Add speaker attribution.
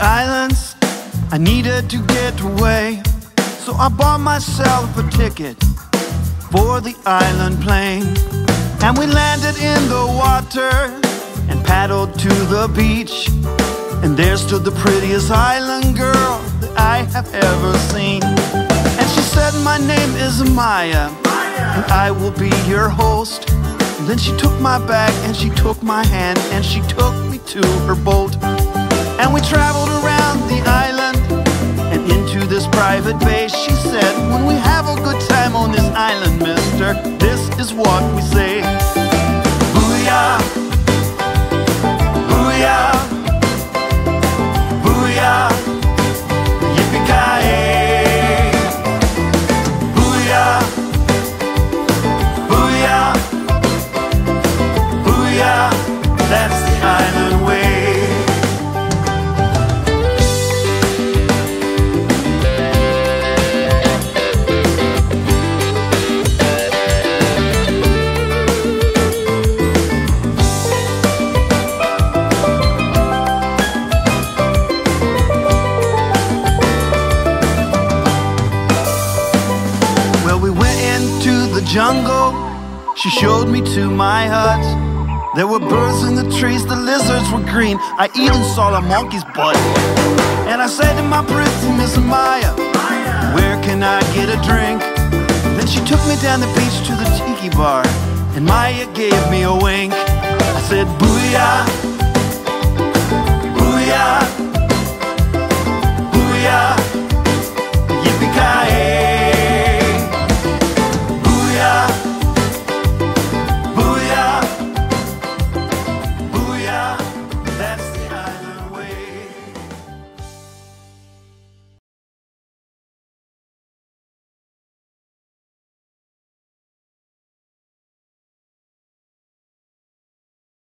Speaker 1: islands, I needed to get away, so I bought myself a ticket for the island plane. And we landed in the water and paddled to the beach, and there stood the prettiest island girl that I have ever seen. And she said, my name is Maya, and I will be your host. And then she took my bag and she took my hand and she took me to her boat. And we traveled around the island and into this private base. She said, when we have a good time on this island, mister, this is what we say. Booyah, booyah, booyah, yippee-ki-yay. Booyah, booyah, booyah, that's the island way. Jungle, she showed me to my hut. There were birds in the trees, the lizards were green. I even saw a monkey's butt. And I said to my pretty Miss Maya, where can I get a drink? Then she took me down the beach to the tiki bar, and Maya gave me a wink. I said, booyah, booyah, booyah,